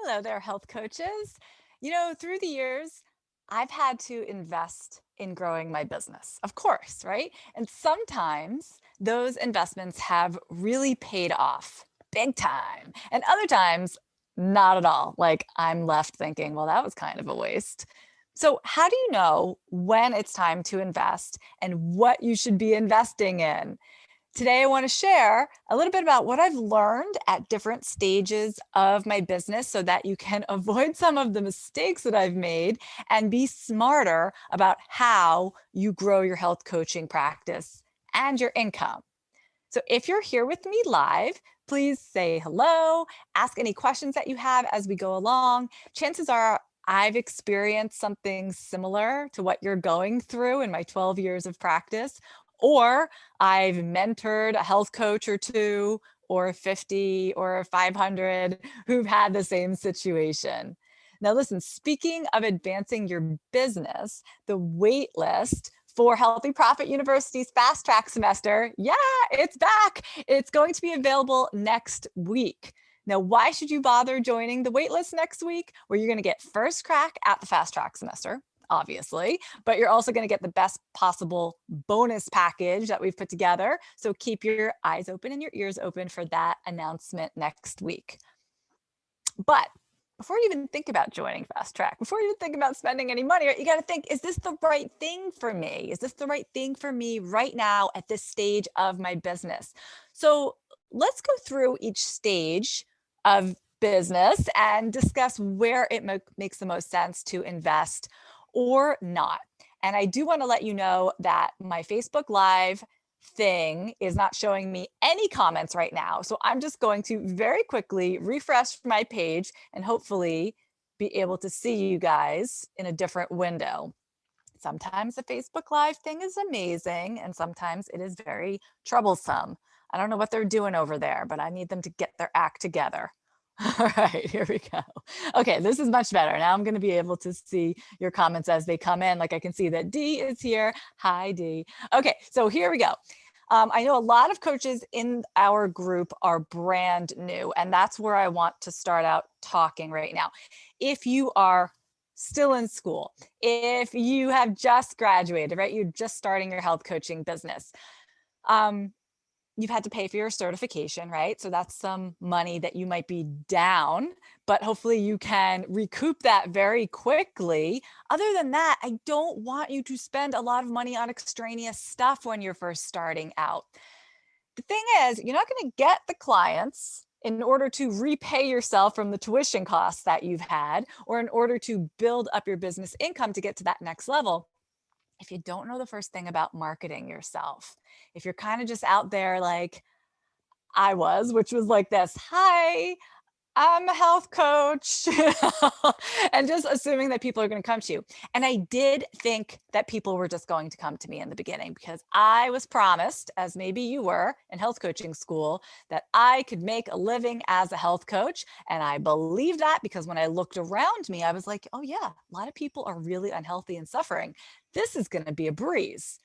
Hello there, health coaches. Through the years, I've had to invest in growing my business, of course, right? And sometimes those investments have really paid off big time. And other times, not at all. Like I'm left thinking, well, that was kind of a waste. So, how do you know when it's time to invest and what you should be investing in? Today, I want to share a little bit about what I've learned at different stages of my business so that you can avoid some of the mistakes that I've made and be smarter about how you grow your health coaching practice and your income. So, if you're here with me live, please say hello, ask any questions that you have as we go along. Chances are I've experienced something similar to what you're going through in my 12 years of practice, or I've mentored a health coach or two, or 50 or 500 who've had the same situation. Now, listen, speaking of advancing your business, the wait list for Healthy Profit University's Fast Track semester, yeah, it's back. It's going to be available next week. Now, why should you bother joining the waitlist next week? Where you're going to get first crack at the Fast Track semester, obviously, but you're also going to get the best possible bonus package that we've put together. So keep your eyes open and your ears open for that announcement next week. But before you even think about joining Fast Track, before you even think about spending any money, you got to think, is this the right thing for me? Is this the right thing for me right now at this stage of my business? So let's go through each stage of business and discuss where it makes the most sense to invest or not. And I do want to let you know that my Facebook Live thing is not showing me any comments right now. So I'm just going to very quickly refresh my page and hopefully be able to see you guys in a different window. Sometimes the Facebook Live thing is amazing, and sometimes it is very troublesome. I don't know what they're doing over there, but I need them to get their act together. All right, here we go. Okay, this is much better. Now I'm going to be able to see your comments as they come in. Like I can see that D is here. Hi, D. Okay, so here we go. I know a lot of coaches in our group are brand new, and that's where I want to start out talking right now. If you are still in school, if you have just graduated, right, you're just starting your health coaching business. You've had to pay for your certification, right? So that's some money that you might be down, but hopefully you can recoup that very quickly. Other than that, I don't want you to spend a lot of money on extraneous stuff when you're first starting out. The thing is, you're not going to get the clients in order to repay yourself from the tuition costs that you've had, or in order to build up your business income to get to that next level if you don't know the first thing about marketing yourself. If you're kind of just out there like I was, which was like this, hi, I'm a health coach, and just assuming that people are going to come to you. And I did think that people were just going to come to me in the beginning because I was promised, as maybe you were in health coaching school, that I could make a living as a health coach. And I believed that because when I looked around me, I was like, oh, yeah, a lot of people are really unhealthy and suffering. This is going to be a breeze.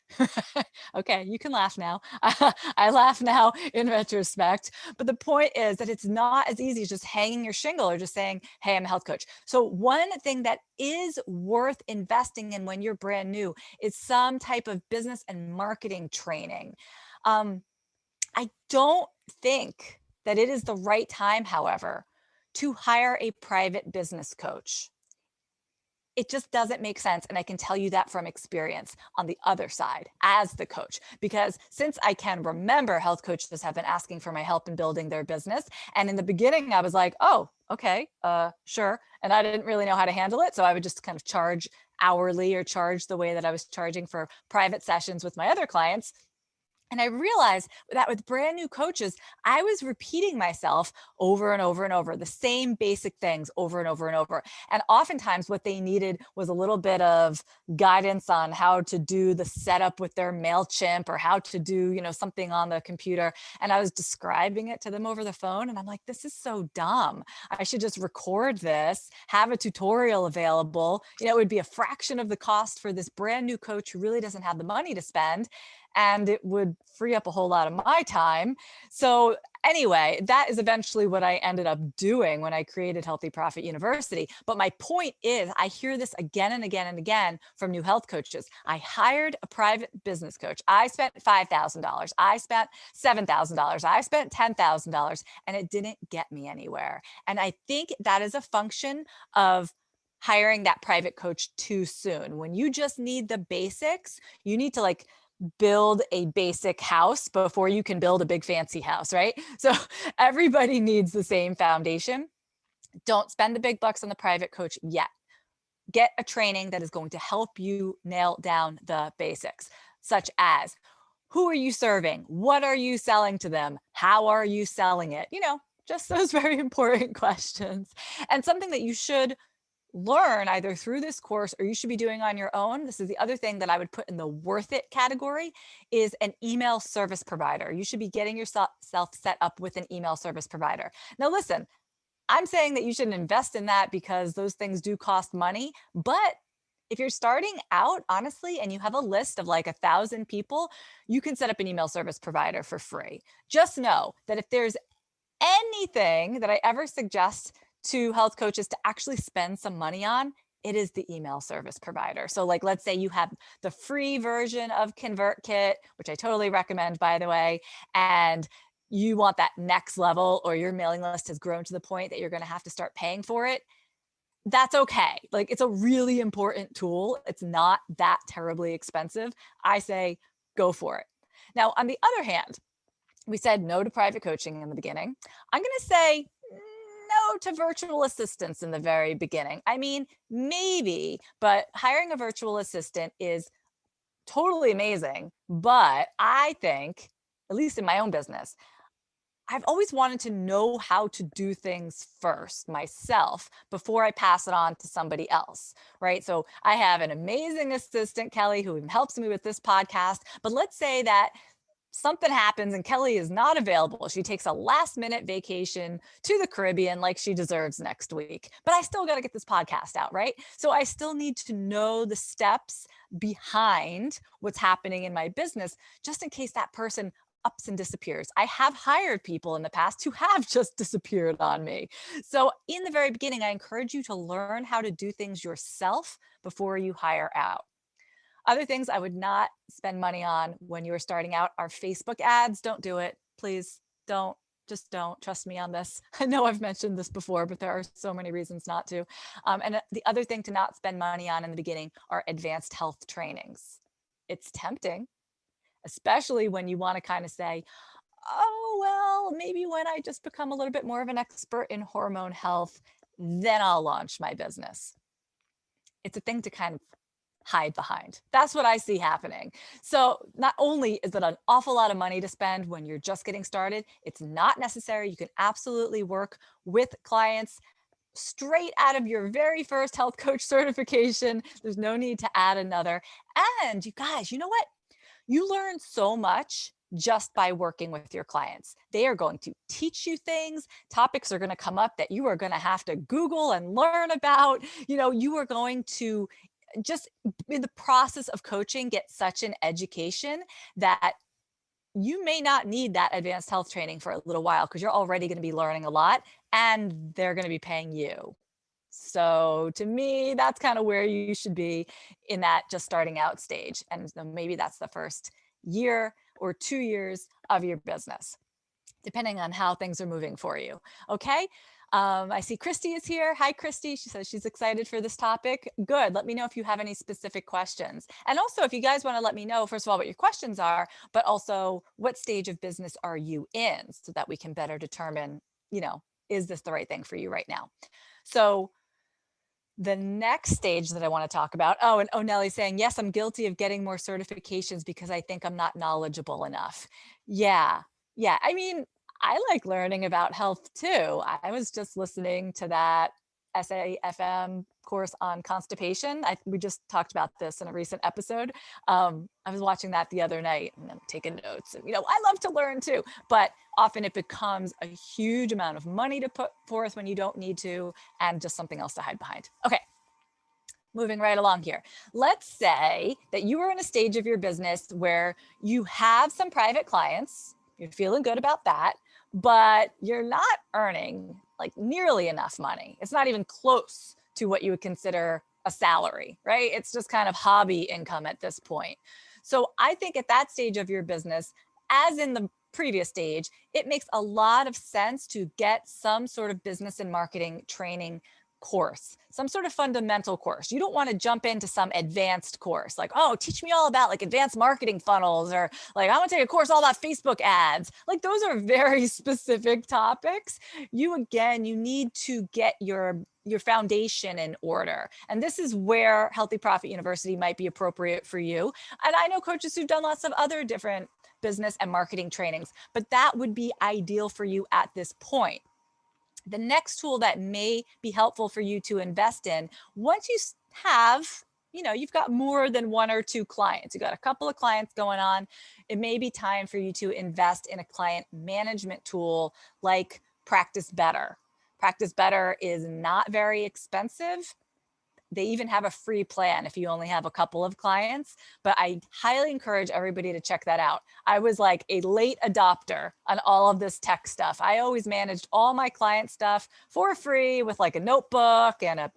Okay, you can laugh now. I laugh now in retrospect. But the point is that it's not as easy as just hanging your shingle or just saying, hey, I'm a health coach. So, one thing that is worth investing in when you're brand new is some type of business and marketing training. I don't think that it is the right time, however, to hire a private business coach. It just doesn't make sense. And I can tell you that from experience on the other side as the coach, because since I can remember, health coaches have been asking for my help in building their business. And in the beginning, I was like, oh, okay, sure. And I didn't really know how to handle it. So I would just kind of charge hourly or charge the way that I was charging for private sessions with my other clients. And I realized that with brand new coaches, I was repeating myself over and over and over, the same basic things over and over and over. And oftentimes, what they needed was a little bit of guidance on how to do the setup with their MailChimp or how to do, something on the computer. And I was describing it to them over the phone. And I'm like, this is so dumb. I should just record this, have a tutorial available. It would be a fraction of the cost for this brand new coach who really doesn't have the money to spend. and it would free up a whole lot of my time. So anyway, that is eventually what I ended up doing when I created Healthy Profit University. But my point is, I hear this again and again and again from new health coaches. I hired a private business coach. I spent $5,000. I spent $7,000. I spent $10,000, and it didn't get me anywhere. And I think that is a function of hiring that private coach too soon. When you just need the basics, you need to like build a basic house before you can build a big fancy house, right? So everybody needs the same foundation. Don't spend the big bucks on the private coach yet. Get a training that is going to help you nail down the basics, such as who are you serving? What are you selling to them? How are you selling it? Just those very important questions. And something that you should learn either through this course or you should be doing on your own. This is the other thing that I would put in the worth it category is an email service provider. You should be getting yourself set up with an email service provider. Now, listen, I'm saying that you shouldn't invest in that because those things do cost money. But if you're starting out, honestly, and you have a list of like 1,000 people, you can set up an email service provider for free. Just know that if there's anything that I ever suggest to health coaches to actually spend some money on, it is the email service provider. So like, let's say you have the free version of ConvertKit, which I totally recommend, by the way, and you want that next level, or your mailing list has grown to the point that you're going to have to start paying for it. That's okay. Like, it's a really important tool. It's not that terribly expensive. I say go for it. Now, on the other hand, we said no to private coaching in the beginning. I'm going to say no to virtual assistants in the very beginning. I mean, maybe, but hiring a virtual assistant is totally amazing. But I think, at least in my own business, I've always wanted to know how to do things first myself before I pass it on to somebody else, right? So I have an amazing assistant, Kelly, who helps me with this podcast. But let's say that something happens and Kelly is not available. She takes a last minute vacation to the Caribbean like she deserves next week. But I still got to get this podcast out, right? So I still need to know the steps behind what's happening in my business, just in case that person ups and disappears. I have hired people in the past who have just disappeared on me. So in the very beginning, I encourage you to learn how to do things yourself before you hire out. Other things I would not spend money on when you are starting out are Facebook ads. Don't do it. Please don't. Just don't. Trust me on this. I know I've mentioned this before, but there are so many reasons not to. And the other thing to not spend money on in the beginning are advanced health trainings. It's tempting, especially when you want to kind of say, oh, well, maybe when I just become a little bit more of an expert in hormone health, then I'll launch my business. It's a thing to kind of hide behind. That's what I see happening. So not only is it an awful lot of money to spend when you're just getting started, it's not necessary. You can absolutely work with clients straight out of your very first health coach certification. There's no need to add another. And you guys, you know what? You learn so much just by working with your clients. They are going to teach you things. Topics are going to come up that you are going to have to Google and learn about. You are going to just in the process of coaching get such an education that you may not need that advanced health training for a little while because you're already going to be learning a lot and they're going to be paying you. So to me, that's kind of where you should be in that just starting out stage. And maybe that's the first year or 2 years of your business, depending on how things are moving for you. Okay. I see Christy is here. Hi, Christy. She says she's excited for this topic. Good. Let me know if you have any specific questions. And also, if you guys want to let me know, first of all, what your questions are, but also what stage of business are you in so that we can better determine, is this the right thing for you right now? So the next stage that I want to talk about, and Nelly's saying, yes, I'm guilty of getting more certifications because I think I'm not knowledgeable enough. Yeah. I mean, I like learning about health too. I was just listening to that SAFM course on constipation. We just talked about this in a recent episode. I was watching that the other night and I'm taking notes. And, I love to learn too, but often it becomes a huge amount of money to put forth when you don't need to, and just something else to hide behind. Okay. Moving right along here. Let's say that you are in a stage of your business where you have some private clients, you're feeling good about that, but you're not earning like nearly enough money. It's not even close to what you would consider a salary, right? It's just kind of hobby income at this point. So I think at that stage of your business, as in the previous stage, it makes a lot of sense to get some sort of business and marketing training course, some sort of fundamental course. You don't want to jump into some advanced course like, oh, teach me all about like advanced marketing funnels, or like, I want to take a course all about Facebook ads. Like, those are very specific topics. You need to get your foundation in order. And this is where Healthy Profit University might be appropriate for you. And I know coaches who've done lots of other different business and marketing trainings, but that would be ideal for you at this point. The next tool that may be helpful for you to invest in, once you have, you've got more than one or two clients, you got a couple of clients going on, it may be time for you to invest in a client management tool like Practice Better. Practice Better is not very expensive. They even have a free plan if you only have a couple of clients, but I highly encourage everybody to check that out. I was like a late adopter on all of this tech stuff. I always managed all my client stuff for free with like a notebook and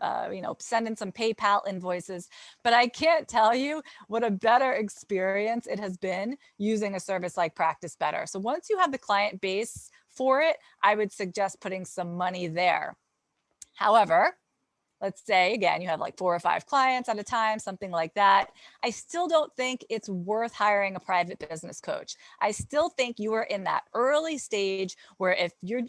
sending some PayPal invoices. But I can't tell you what a better experience it has been using a service like Practice Better. So once you have the client base for it, I would suggest putting some money there. However, let's say, again, you have like 4 or 5 clients at a time, something like that. I still don't think it's worth hiring a private business coach. I still think you are in that early stage where if you're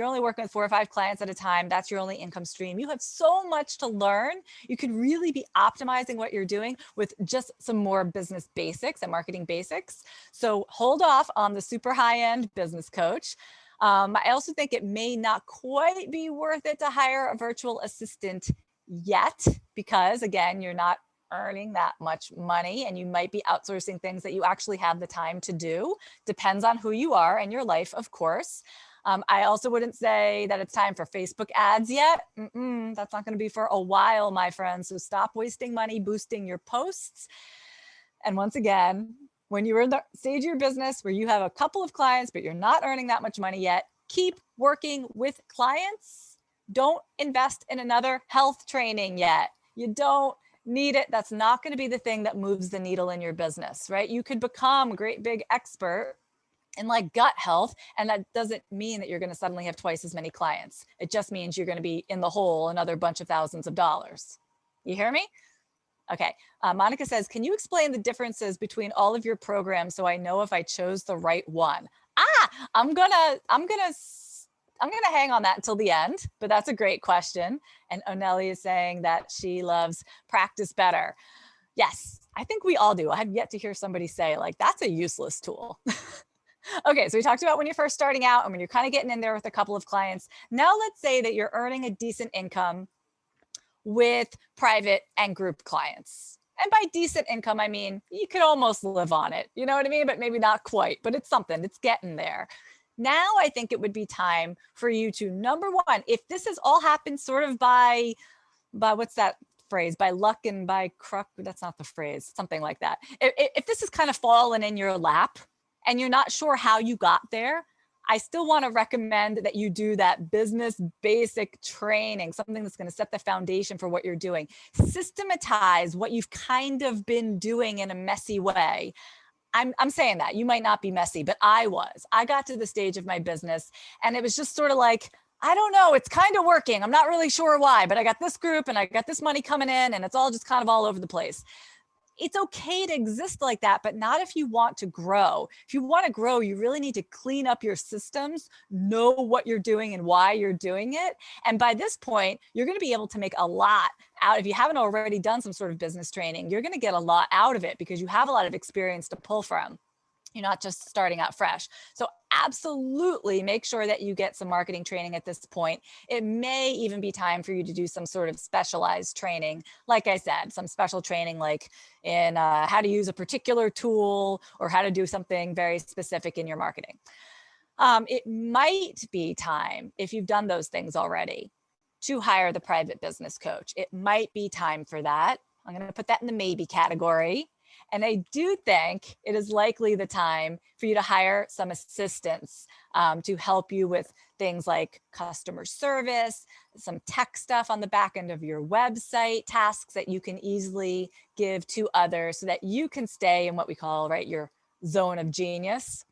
only working with 4 or 5 clients at a time, that's your only income stream. You have so much to learn. You could really be optimizing what you're doing with just some more business basics and marketing basics. So hold off on the super high-end business coach. I also think it may not quite be worth it to hire a virtual assistant yet, because again, you're not earning that much money and you might be outsourcing things that you actually have the time to do. Depends on who you are and your life, of course. I also wouldn't say that it's time for Facebook ads yet. That's not going to be for a while, my friends. So stop wasting money boosting your posts. And once again, when you're in the stage of your business where you have a couple of clients, but you're not earning that much money yet, keep working with clients. Don't invest in another health training yet. You don't need it. That's not going to be the thing that moves the needle in your business, right? You could become a great big expert in like gut health, and that doesn't mean that you're going to suddenly have twice as many clients. It just means you're going to be in the hole another bunch of thousands of dollars. You hear me? Okay, Monica says, can you explain the differences between all of your programs so I know if I chose the right one? I'm gonna hang on that until the end, but that's a great question. And Onelli is saying that she loves Practice Better. Yes, I think we all do. I have yet to hear somebody say like, that's a useless tool. Okay, so we talked about when you're first starting out and when you're kind of getting in there with a couple of clients. Now let's say that you're earning a decent income with private and group clients. And by decent income, I mean, you could almost live on it. You know what I mean? But maybe not quite, but it's something, it's getting there. Now I think it would be time for you to, number one, if this has all happened sort of by what's that phrase? By luck and by crook, that's not the phrase, something like that. If this has kind of fallen in your lap and you're not sure how you got there, I still want to recommend that you do that business basic training, something that's going to set the foundation for what you're doing. Systematize what you've kind of been doing in a messy way. I'm saying that you might not be messy, but I got to the stage of my business and it was just sort of like, I don't know, it's kind of working. I'm not really sure why, but I got this group and I got this money coming in and it's all just kind of all over the place. It's okay to exist like that, but not if you want to grow. If you want to grow, you really need to clean up your systems, know what you're doing and why you're doing it. And by this point, you're going to be able to make a lot out. If you haven't already done some sort of business training, you're going to get a lot out of it because you have a lot of experience to pull from. You're not just starting out fresh. So absolutely make sure that you get some marketing training at this point. It may even be time for you to do some sort of specialized training. Like I said, some special training like in how to use a particular tool or how to do something very specific in your marketing. It might be time, if you've done those things already, to hire the private business coach. It might be time for that. I'm going to put that in the maybe category. And I do think it is likely the time for you to hire some assistants to help you with things like customer service, some tech stuff on the back end of your website, tasks that you can easily give to others so that you can stay in what we call, right, your zone of genius.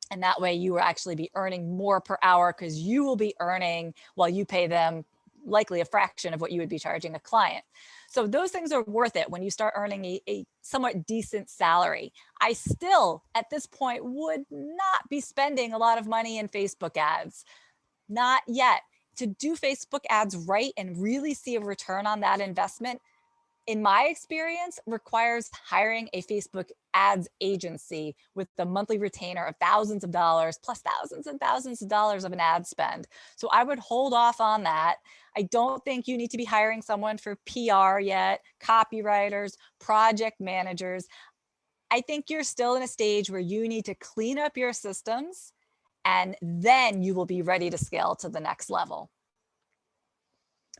And that way you will actually be earning more per hour because you will be earning while you pay them likely a fraction of what you would be charging a client. So those things are worth it when you start earning a somewhat decent salary. I still, at this point, would not be spending a lot of money in Facebook ads. Not yet. To do Facebook ads right and really see a return on that investment, in my experience, requires hiring a Facebook ads agency with the monthly retainer of thousands of dollars plus thousands and thousands of dollars of an ad spend. So I would hold off on that. I don't think you need to be hiring someone for PR yet, copywriters, project managers. I think you're still in a stage where you need to clean up your systems and then you will be ready to scale to the next level.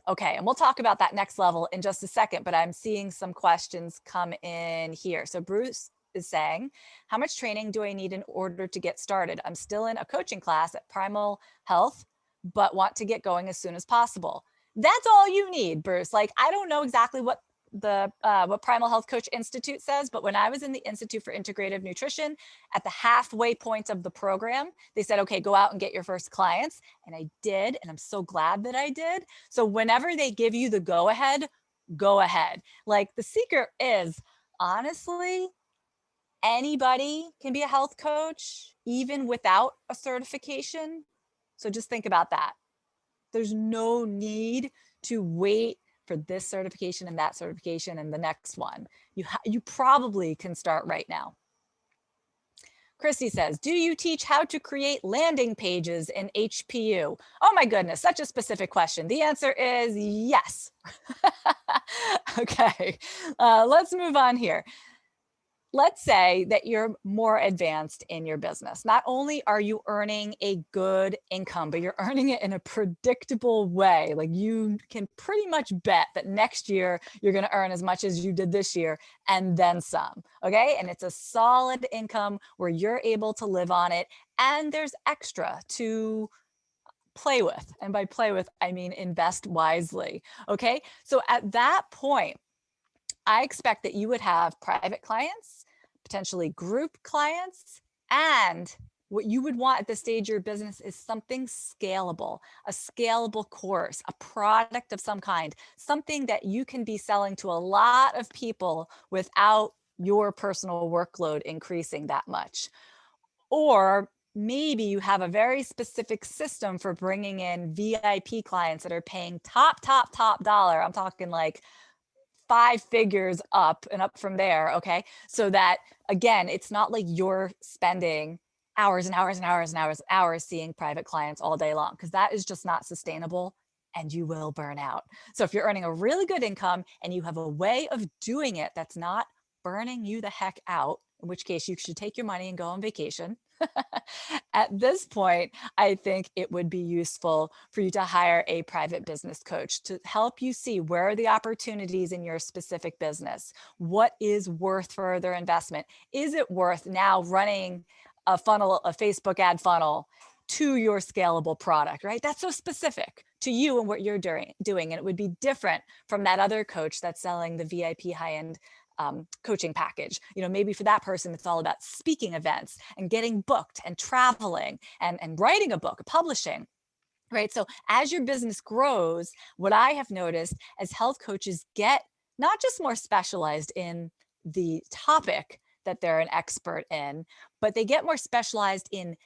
Okay, and we'll talk about that next level in just a second, but I'm seeing some questions come in here. So Bruce is saying, how much training do I need in order to get started? I'm still in a coaching class at Primal Health, but want to get going as soon as possible. That's all you need, Bruce. Like, I don't know exactly what what Primal Health Coach Institute says, but when I was in the Institute for Integrative Nutrition, at the halfway point of the program, they said, okay, go out and get your first clients. And I did, and I'm so glad that I did. So whenever they give you the go ahead, go ahead. Like, the secret is, honestly, anybody can be a health coach, even without a certification. So just think about that. There's no need to wait for this certification and that certification and the next one. You probably can start right now. Christy says, do you teach how to create landing pages in HPU? Oh my goodness, such a specific question. The answer is yes. Okay, let's move on here. Let's say that you're more advanced in your business. Not only are you earning a good income, but you're earning it in a predictable way. Like, you can pretty much bet that next year you're going to earn as much as you did this year and then some. Okay. And it's a solid income where you're able to live on it. And there's extra to play with. And by play with, I mean invest wisely. Okay. So at that point, I expect that you would have private clients, potentially group clients, and what you would want at this stage of your business is something scalable, a scalable course, a product of some kind, something that you can be selling to a lot of people without your personal workload increasing that much. Or maybe you have a very specific system for bringing in VIP clients that are paying top dollar. I'm talking like 5 figures up and up from there, okay? So that, again, it's not like you're spending hours and hours and hours and hours and hours seeing private clients all day long, because that is just not sustainable and you will burn out. So if you're earning a really good income and you have a way of doing it that's not burning you the heck out, in which case you should take your money and go on vacation. At this point, I think it would be useful for you to hire a private business coach to help you see where are the opportunities in your specific business. What is worth further investment? Is it worth now running a funnel, a Facebook ad funnel to your scalable product, right? That's so specific to you and what you're doing. And it would be different from that other coach that's selling the VIP high-end coaching package. You know, maybe for that person, it's all about speaking events and getting booked and traveling and writing a book, publishing, right? So as your business grows, what I have noticed as health coaches get not just more specialized in the topic that they're an expert in, but they get more specialized in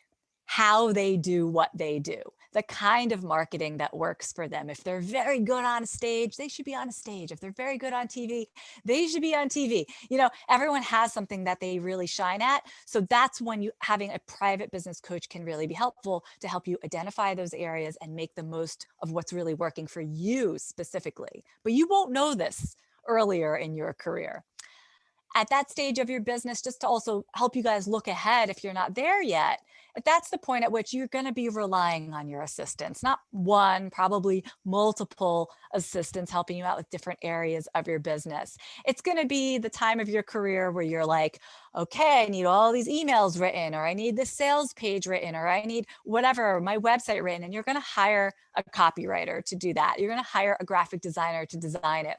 how they do what they do, the kind of marketing that works for them. If they're very good on stage, they should be on a stage. If they're very good on TV, they should be on TV. You know, everyone has something that they really shine at. So that's when having a private business coach can really be helpful to help you identify those areas and make the most of what's really working for you specifically. But you won't know this earlier in your career. At that stage of your business, just to also help you guys look ahead if you're not there yet, if that's the point at which you're going to be relying on your assistants, not one, probably multiple assistants helping you out with different areas of your business. It's going to be the time of your career where you're like, okay, I need all these emails written, or I need this sales page written, or I need whatever, my website written. And you're going to hire a copywriter to do that. You're going to hire a graphic designer to design it.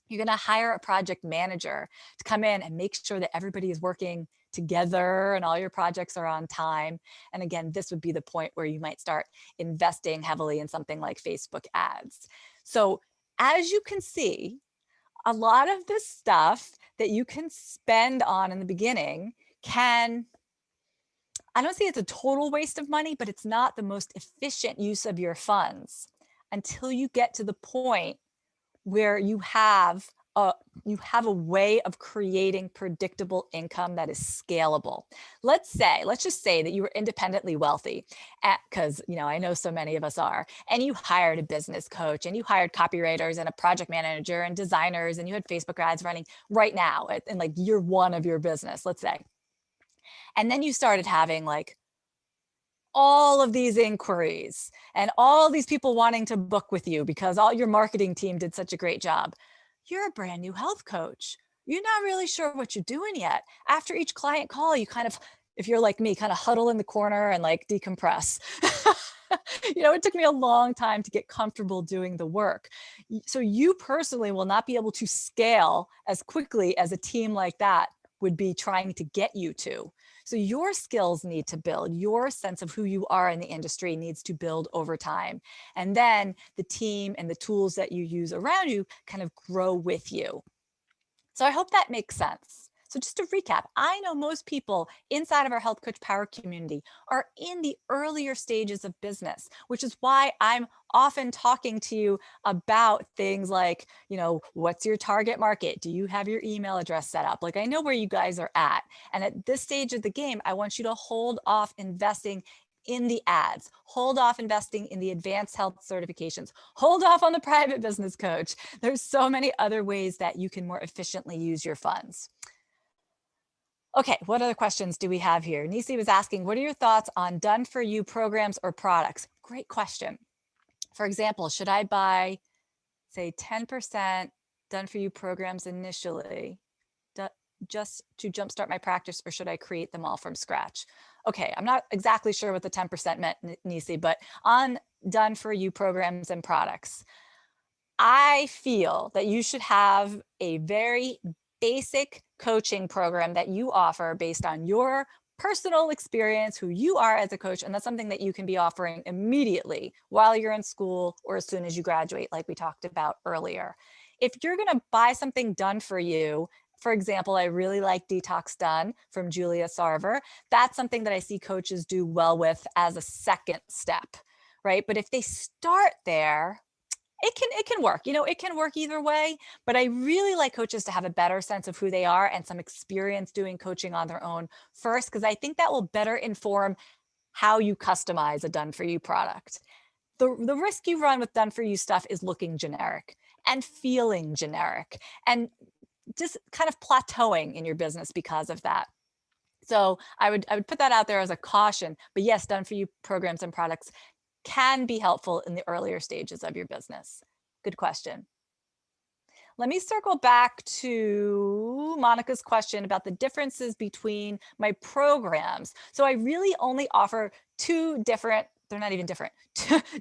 You're going to hire a project manager to come in and make sure that everybody is working together and all your projects are on time. And again, this would be the point where you might start investing heavily in something like Facebook ads. So as you can see, a lot of this stuff that you can spend on in the beginning can, I don't say it's a total waste of money, but it's not the most efficient use of your funds until you get to the point where you have a way of creating predictable income that is scalable. Let's just say that you were independently wealthy, because I know so many of us are, and you hired a business coach and you hired copywriters and a project manager and designers, and you had Facebook ads running right now in like year one of your business, let's say. And then you started having like all of these inquiries and all these people wanting to book with you because all your marketing team did such a great job. You're a brand new health coach. You're not really sure what you're doing yet. After each client call, you kind of, if you're like me, kind of huddle in the corner and like decompress. It took me a long time to get comfortable doing the work. So you personally will not be able to scale as quickly as a team like that would be trying to get you to. So your skills need to build. Your sense of who you are in the industry needs to build over time. And then the team and the tools that you use around you kind of grow with you. So I hope that makes sense. So just to recap, I know most people inside of our Health Coach Power community are in the earlier stages of business, which is why I'm often talking to you about things like, what's your target market? Do you have your email address set up? Like, I know where you guys are at. And at this stage of the game, I want you to hold off investing in the ads, hold off investing in the advanced health certifications, hold off on the private business coach. There's so many other ways that you can more efficiently use your funds. Okay, what other questions do we have here? Nisi was asking, what are your thoughts on done-for-you programs or products? Great question. For example, should I buy, say, 10% done-for-you programs initially just to jumpstart my practice, or should I create them all from scratch? Okay, I'm not exactly sure what the 10% meant, Nisi, but on done-for-you programs and products, I feel that you should have a very basic coaching program that you offer based on your personal experience, who you are as a coach. And that's something that you can be offering immediately while you're in school or as soon as you graduate, like we talked about earlier. If you're going to buy something done for you, for example, I really like Detox Done from Julia Sarver. That's something that I see coaches do well with as a second step, right? But if they start there, it can work. It can work either way, but I really like coaches to have a better sense of who they are and some experience doing coaching on their own first, because I think that will better inform how you customize a done-for-you product. The risk you run with done-for-you stuff is looking generic and feeling generic and just kind of plateauing in your business because of that. So I would put that out there as a caution, but yes, done-for-you programs and products can be helpful in the earlier stages of your business. Good question. Let me circle back to Monica's question about the differences between my programs. So I really only offer they're not even different,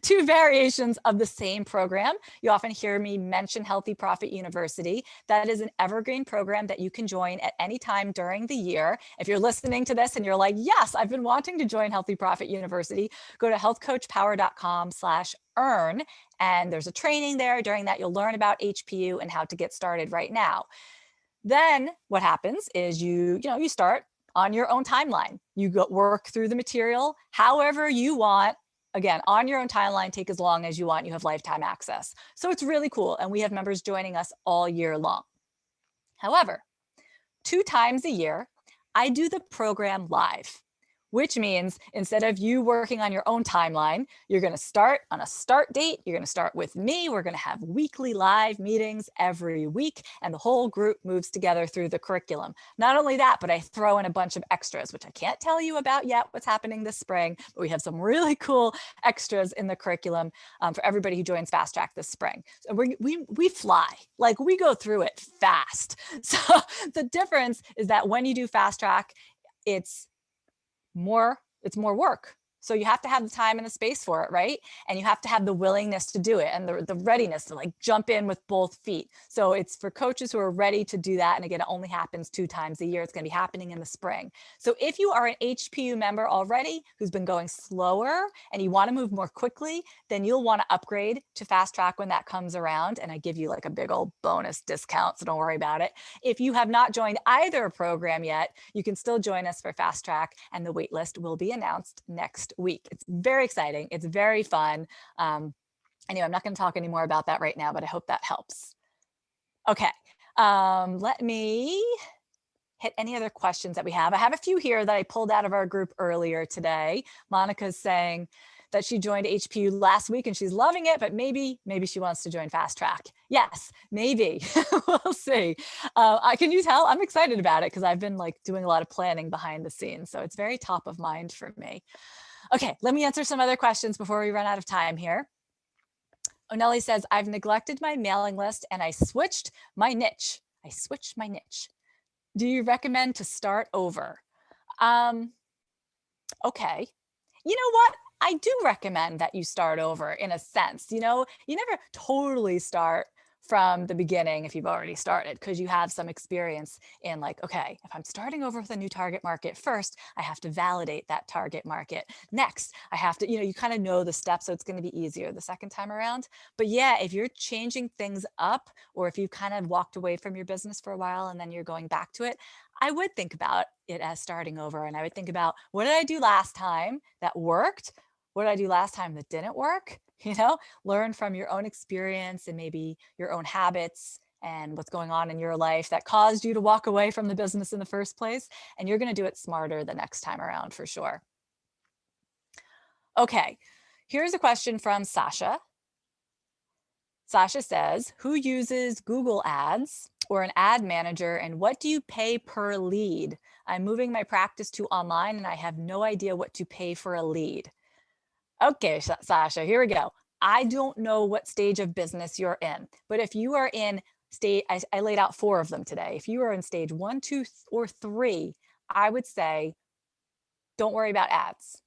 two variations of the same program. You often hear me mention Healthy Profit University. That is an evergreen program that you can join at any time during the year. If you're listening to this and you're like, yes, I've been wanting to join Healthy Profit University, go to healthcoachpower.com/earn. And there's a training there. During that, you'll learn about HPU and how to get started right now. Then what happens is you start on your own timeline. You work through the material however you want. Again, on your own timeline, take as long as you want. You have lifetime access. So it's really cool. And we have members joining us all year long. However, 2 times a year, I do the program live. which means instead of you working on your own timeline, you're going to start on a start date. You're going to start with me. We're going to have weekly live meetings every week, and the whole group moves together through the curriculum. Not only that, but I throw in a bunch of extras, which I can't tell you about yet what's happening this spring, but we have some really cool extras in the curriculum for everybody who joins Fast Track this spring. So we fly, like we go through it fast. So the difference is that when you do Fast Track, it's more work. So you have to have the time and the space for it, right? And you have to have the willingness to do it and the readiness to like jump in with both feet. So it's for coaches who are ready to do that. And again, it only happens 2 times a year. It's going to be happening in the spring. So if you are an HPU member already who's been going slower and you want to move more quickly, then you'll want to upgrade to Fast Track when that comes around. And I give you like a big old bonus discount, so don't worry about it. If you have not joined either program yet, you can still join us for Fast Track, and the wait list will be announced next week. It's very exciting. It's very fun. Anyway, I'm not going to talk any more about that right now, but I hope that helps. Okay. Let me hit any other questions that we have. I have a few here that I pulled out of our group earlier today. Monica's saying that she joined HPU last week and she's loving it, but maybe she wants to join Fast Track. Yes, maybe. We'll see. Can you tell? I'm excited about it because I've been like doing a lot of planning behind the scenes. So it's very top of mind for me. Okay, let me answer some other questions before we run out of time here. Onelli says, I've neglected my mailing list and I switched my niche. Do you recommend to start over? Okay. You know what? I do recommend that you start over in a sense. You know, you never totally start from the beginning if you've already started, because you have some experience in like, okay, if I'm starting over with a new target market, first, I have to validate that target market. Next, I have to, you kind of know the steps, so it's going to be easier the second time around. But yeah, if you're changing things up, or if you kind of walked away from your business for a while and then you're going back to it, I would think about it as starting over. And I would think about, what did I do last time that worked? What did I do last time that didn't work? Learn from your own experience and maybe your own habits and what's going on in your life that caused you to walk away from the business in the first place. And you're going to do it smarter the next time around for sure. Okay, here's a question from Sasha. Sasha says, who uses Google Ads or an ad manager, and what do you pay per lead? I'm moving my practice to online and I have no idea what to pay for a lead. Okay, Sasha, here we go. I don't know what stage of business you're in, but if you are in stage, I laid out 4 of them today. If you are in stage 1, 2, or 3, I would say, don't worry about ads.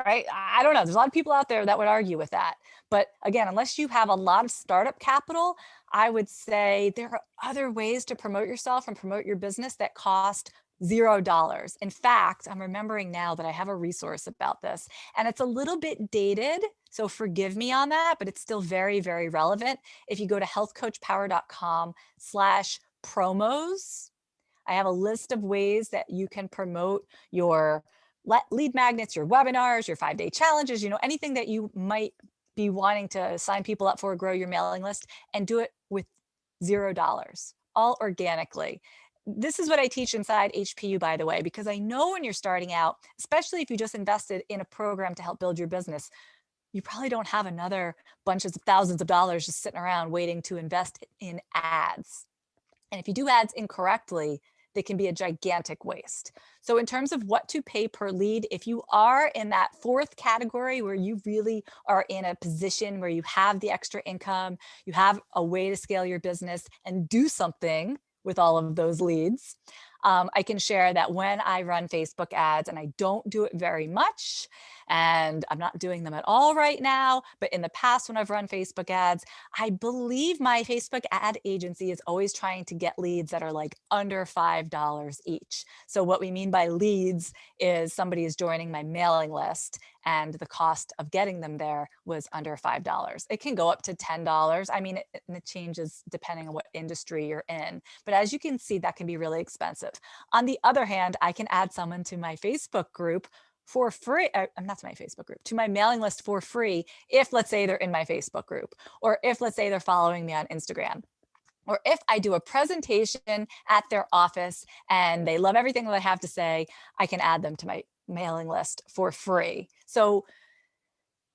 Right? I don't know. There's a lot of people out there that would argue with that. But again, unless you have a lot of startup capital, I would say there are other ways to promote yourself and promote your business that cost $0. In fact, I'm remembering now that I have a resource about this, and it's a little bit dated, so forgive me on that, but it's still very, very relevant. If you go to healthcoachpower.com/promos, I have a list of ways that you can promote your lead magnets, your webinars, your 5-day challenges, anything that you might be wanting to sign people up for, grow your mailing list, and do it with $0, all organically. This is what I teach inside HPU, by the way, because I know when you're starting out, especially if you just invested in a program to help build your business, you probably don't have another bunches of thousands of dollars just sitting around waiting to invest in ads. And if you do ads incorrectly, they can be a gigantic waste. So in terms of what to pay per lead, if you are in that 4th category where you really are in a position where you have the extra income, you have a way to scale your business and do something with all of those leads, I can share that when I run Facebook ads, and I don't do it very much, and I'm not doing them at all right now, but in the past when I've run Facebook ads, I believe my Facebook ad agency is always trying to get leads that are like under $5 each. So what we mean by leads is somebody is joining my mailing list and the cost of getting them there was under $5. It can go up to $10. I mean, it changes depending on what industry you're in. But as you can see, that can be really expensive. On the other hand, I can add someone to my Facebook group for free. I'm not to my Facebook group, to my mailing list for free if, let's say, they're in my Facebook group, or if, let's say, they're following me on Instagram, or if I do a presentation at their office and they love everything that I have to say, I can add them to my mailing list for free. So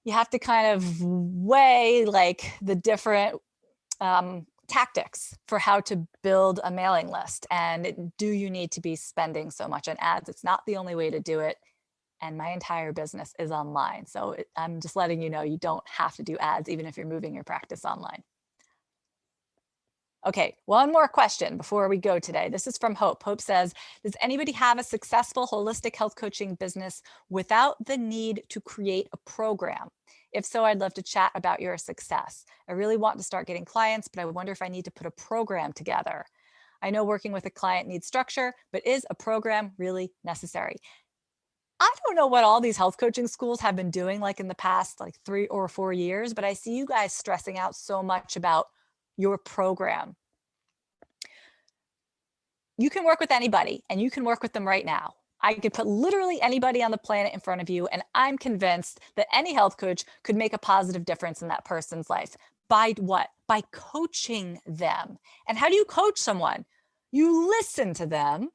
you have to kind of weigh like the different tactics for how to build a mailing list. And do you need to be spending so much on ads? It's not the only way to do it. And my entire business is online. So I'm just letting you know, you don't have to do ads, even if you're moving your practice online. Okay, one more question before we go today. This is from Hope. Hope says, does anybody have a successful holistic health coaching business without the need to create a program? If so, I'd love to chat about your success. I really want to start getting clients, but I wonder if I need to put a program together. I know working with a client needs structure, but is a program really necessary? I don't know what all these health coaching schools have been doing like in the past like 3 or 4 years, but I see you guys stressing out so much about your program. You can work with anybody and you can work with them right now. I could put literally anybody on the planet in front of you, and I'm convinced that any health coach could make a positive difference in that person's life. By what? By coaching them. And how do you coach someone? You listen to them,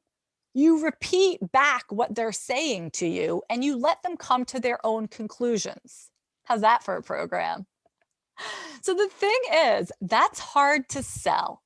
you repeat back what they're saying to you, and you let them come to their own conclusions. How's that for a program? So the thing is, that's hard to sell.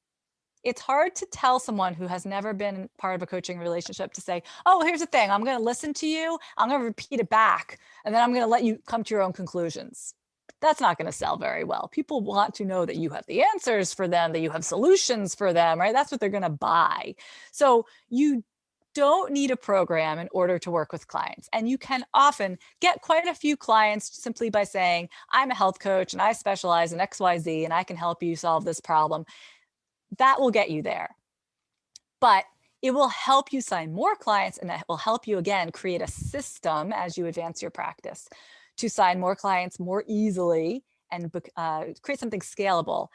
It's hard to tell someone who has never been part of a coaching relationship to say, oh, here's the thing. I'm going to listen to you. I'm going to repeat it back. And then I'm going to let you come to your own conclusions. That's not going to sell very well. People want to know that you have the answers for them, that you have solutions for them, right? That's what they're going to buy. So you don't need a program in order to work with clients. And you can often get quite a few clients simply by saying, I'm a health coach and I specialize in XYZ and I can help you solve this problem. That will get you there. But it will help you sign more clients, and that will help you, again, create a system as you advance your practice to sign more clients more easily and create something scalable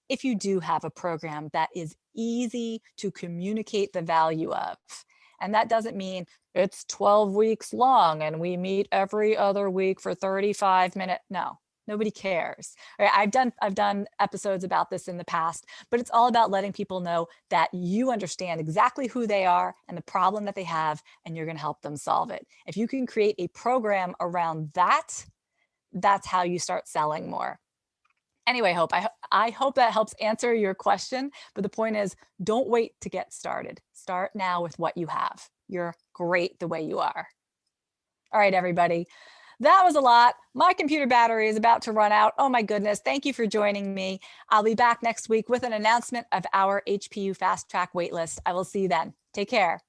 if you do have a program that is easy to communicate the value of. And that doesn't mean it's 12 weeks long and we meet every other week for 35 minutes. No, nobody cares. Right? I've done episodes about this in the past, but it's all about letting people know that you understand exactly who they are and the problem that they have, and you're going to help them solve it. If you can create a program around that, that's how you start selling more. Anyway, Hope, I hope that helps answer your question. But the point is, don't wait to get started. Start now with what you have. You're great the way you are. All right, everybody. That was a lot. My computer battery is about to run out. Oh my goodness. Thank you for joining me. I'll be back next week with an announcement of our HPU Fast Track waitlist. I will see you then. Take care.